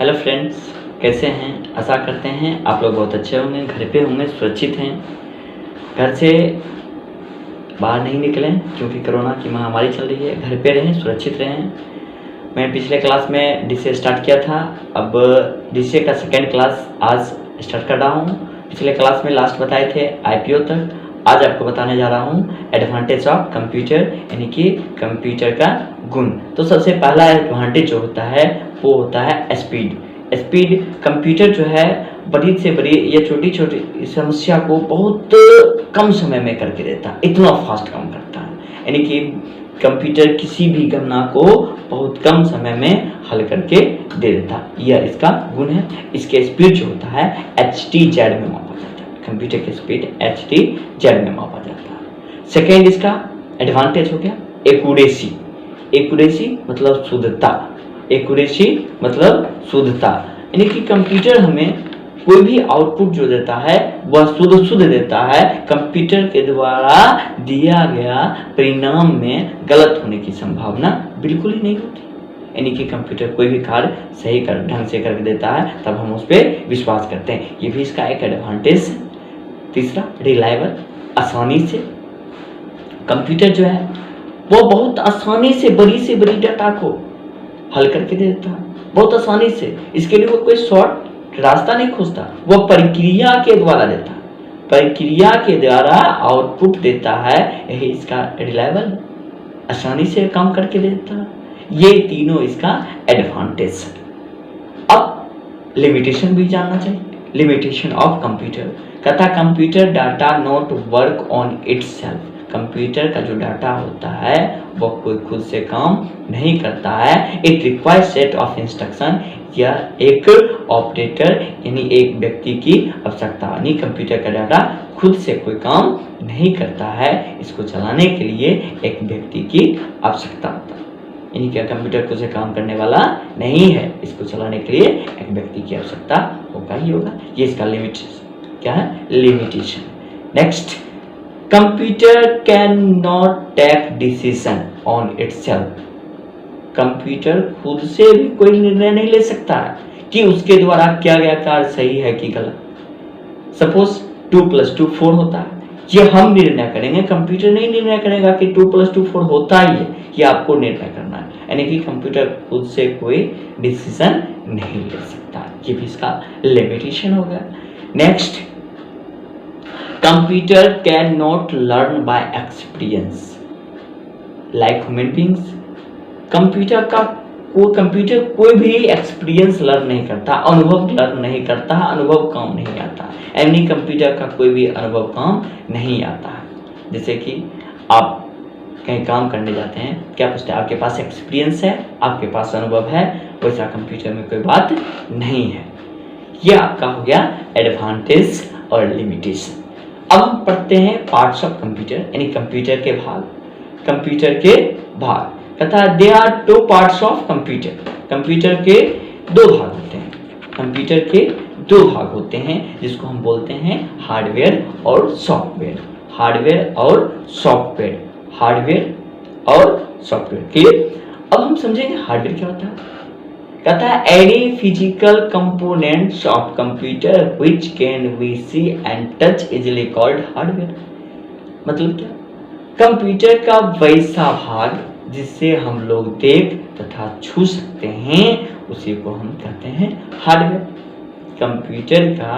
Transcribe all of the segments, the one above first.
Hello friends, कैसे हैं? आशा करते हैं आप लोग बहुत अच्छे होंगे, घर पे होंगे, सुरक्षित हैं। घर से बाहर नहीं निकलें क्योंकि कोरोना की महामारी चल रही है। घर पे रहें, सुरक्षित रहें। मैं पिछले क्लास में डीसीए स्टार्ट किया था, अब डीसीए का सेकेंड क्लास आज स्टार्ट कर रहा हूँ। पिछले क्लास में लास्ट बताए थे आईपीओ तक, आज आपको बताने जा रहा हूँ एडवांटेज ऑफ कंप्यूटर, यानी कि कंप्यूटर का गुण। तो सबसे पहला एडवांटेज जो होता है वो होता है स्पीड। कंप्यूटर जो है बड़ी से बड़ी या छोटी छोटी समस्या को बहुत कम समय में करके देता है, इतना फास्ट काम करता है। यानी कि कंप्यूटर किसी भी गणना को बहुत कम समय में हल करके दे देता है, यह इसका गुण है। इसके स्पीड जो होता है HTZ में मापा जाता है, कंप्यूटर की स्पीड HTZ में मापा जाता है। सेकेंड इसका एडवांटेज हो गया एक्यूरेसी मतलब शुद्धता, यानी कि कंप्यूटर हमें कोई भी आउटपुट जो देता है वह शुद्ध देता है। कंप्यूटर के द्वारा दिया गया परिणाम में गलत होने की संभावना बिल्कुल ही नहीं होती, यानी कि कंप्यूटर कोई भी कार्य सही ढंग से करके देता है, तब हम उस पर विश्वास करते हैं। ये भी इसका एक एडवांटेज है। तीसरा रिलायबल, आसानी से कंप्यूटर जो है वो बहुत आसानी से बड़ी डाटा को हल करके देता है, बहुत आसानी से। इसके लिए वो कोई शॉर्ट रास्ता नहीं खोजता, वो प्रक्रिया के द्वारा देता है, प्रक्रिया के द्वारा आउटपुट देता है। यही इसका रिलायबल, आसानी से काम करके देता है। ये तीनों इसका एडवांटेज है। अब लिमिटेशन भी जानना चाहिए। लिमिटेशन ऑफ कंप्यूटर, कहता computer data not work on itself. Computer का जो डाटा होता है वह कोई खुद से काम नहीं करता है। It requires set of instruction, यह एक ऑपरेटर यानी एक व्यक्ति की आवश्यकता, यानी कंप्यूटर का डाटा खुद से कोई काम नहीं करता है, इसको चलाने के लिए एक व्यक्ति की आवश्यकता होता है। यानी क्या कंप्यूटर खुद से काम करने वाला नहीं है, इसको चलाने के लिए एक व्यक्ति की आवश्यकता होगा ही होगा। ये इसका लिमिटेशन क्या है, limitation. Next, computer can not take decision on itself. Computer खुद से भी कोई निर्णय नहीं ले सकता है कि उसके द्वारा किया गया कार्य सही है कि गलत। सपोज 2 + 2 4 होता है, ये हम निर्णय करेंगे, कंप्यूटर नहीं निर्णय करेगा कि 2 + 2 4 होता ही है, ये आपको निर्णय करना है। यानी कि कंप्यूटर खुद से कोई डिसीजन नहीं ले सकता, ये भी इसका लिमिटेशन हो गया। Next, computer can not learn by experience like human beings. Computer कोई भी एक्सपीरियंस लर्न नहीं करता, अनुभव लर्न नहीं करता, अनुभव काम नहीं आता। यानी कंप्यूटर का कोई भी अनुभव काम नहीं आता है। जैसे कि आप कहीं काम करने जाते हैं, क्या पूछते हैं, आपके पास एक्सपीरियंस है, आपके पास अनुभव है, वैसा कंप्यूटर में कोई बात नहीं है। यह आपका हो गया एडवांटेज और लिमिटेशन। अब हम पढ़ते हैं पार्ट्स ऑफ कंप्यूटर, यानी कंप्यूटर के भाग। कंप्यूटर के भाग तथा there are 2 parts of computer. Computer के 2 भाग होते हैं, कंप्यूटर के 2 भाग होते हैं जिसको हम बोलते हैं हार्डवेयर और सॉफ्टवेयर। हार्डवेयर और सॉफ्टवेयर, हार्डवेयर और सॉफ्टवेयर। क्लियर? अब हम समझेंगे हार्डवेयर क्या होता है। कहता है any physical components of computer which can we see and touch easily called hardware. मतलब क्या, कंप्यूटर का वैसा भाग जिससे हम लोग देख तथा छू सकते हैं उसी को हम कहते हैं हार्डवेयर। कंप्यूटर का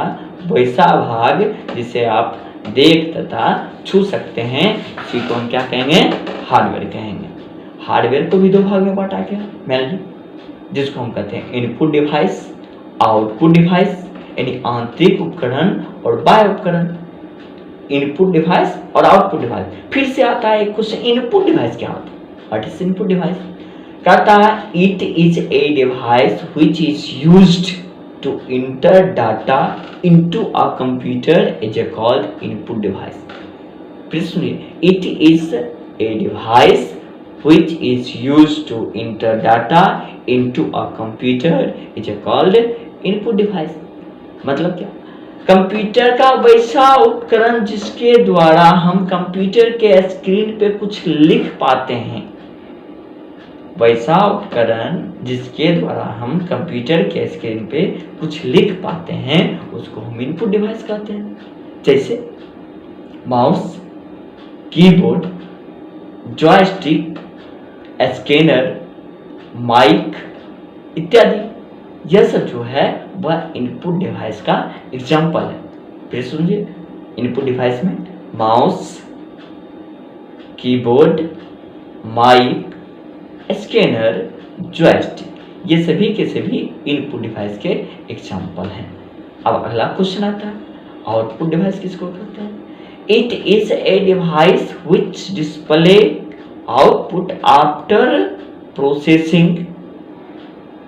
वैसा भाग जिसे आप देख तथा छू सकते हैं उसी को हम क्या कहेंगे, हार्डवेयर कहेंगे। हार्डवेयर को भी 2 भाग में बांटा गया मेनली, जिसको हम कहते हैं इनपुट डिवाइस, आउटपुट डिवाइस, यानी आंतरिक उपकरण और बाह्य उपकरण। इनपुट डिवाइस और आउटपुट डिवाइस। फिर से आता है क्वेश्चन, इनपुट डिवाइस क्या होता है, व्हाट इज इनपुट डिवाइस। कहता है it is a device which is used to enter data into a computer is called input device. फिर सुनिए, it is a device which is used to enter data into a computer is called input device। मतलब क्या, computer का वैसा उपकरण जिसके द्वारा हम कंप्यूटर के स्क्रीन पे कुछ लिख पाते हैं, वैसा उपकरण जिसके द्वारा हम कंप्यूटर के स्क्रीन पे कुछ लिख पाते हैं उसको हम इनपुट डिवाइस कहते हैं। जैसे mouse, keyboard, joystick, scanner, mic इत्यादि, यह सब जो है वह इनपुट डिवाइस का एग्जाम्पल है। फिर सुनिए, इनपुट डिवाइस में mouse, keyboard, mic, scanner, joystick, ये सभी के सभी इनपुट डिवाइस के एग्जाम्पल हैं। अब अगला क्वेश्चन आता है, आउटपुट डिवाइस किसको कहते हैं? It is a device which display output after processing.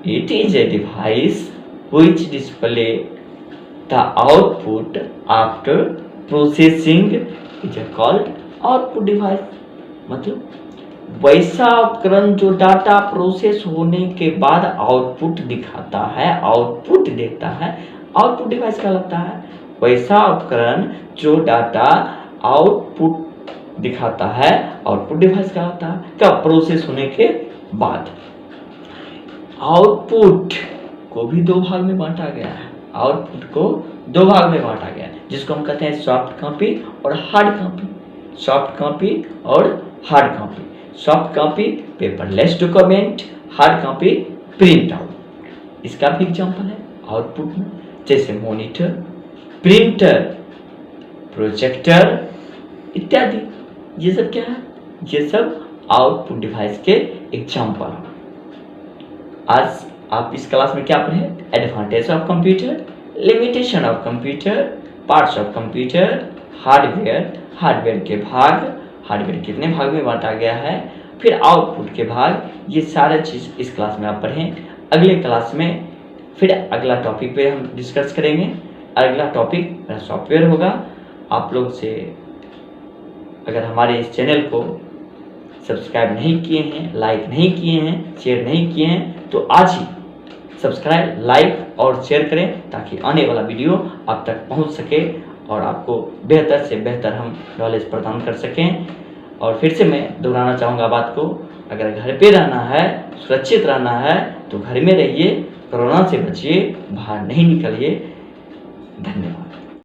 It is a device which display the output after processing is called output device. मतलब वैसा उपकरण जो डाटा प्रोसेस होने के बाद आउटपुट दिखाता है, आउटपुट देता है, आउटपुट डिवाइस कहलाता है। वैसा उपकरण जो डाटा आउटपुट दिखाता है, आउटपुट डिवाइस कहलाता है। कब? प्रोसेस होने के बाद। आउटपुट को भी दो भाग में बांटा गया है। आउटपुट को दो भाग में बांटा गया है, जिसको हम कहते हैं सॉफ्ट कॉपी और हार्ड कॉपी। सॉफ्ट कॉपी और hard copy. Soft copy paperless document, hard copy print out. इसका भी एग्जांपल है आउटपुट में, जैसे मॉनिटर, प्रिंटर, प्रोजेक्टर इत्यादि। ये सब क्या है? ये सब आउटपुट डिवाइस के एग्जांपल हैं। आज आप इस क्लास में क्या पढ़े? Advantage of computer, limitation of computer, parts of computer, hardware, hardware के भाग, हार्डवेयर कितने भाग में बांटा गया है, फिर आउटपुट के भाग, ये सारा चीज़ इस क्लास में आप पढ़ें। अगले क्लास में फिर अगला टॉपिक पे हम डिस्कस करेंगे। अगला टॉपिक मेरा सॉफ्टवेयर होगा। आप लोग से अगर हमारे इस चैनल को सब्सक्राइब नहीं किए हैं, लाइक नहीं किए हैं, शेयर नहीं किए हैं, तो आज ही सब्सक्राइब, लाइक और शेयर करें ताकि आने वाला वीडियो आप तक पहुंच सके और आपको बेहतर से बेहतर हम नॉलेज प्रदान कर सकें। और फिर से मैं दोहराना चाहूँगा बात को, अगर घर पे रहना है, सुरक्षित रहना है तो घर में रहिए, कोरोना से बचिए, बाहर नहीं निकलिए। धन्यवाद।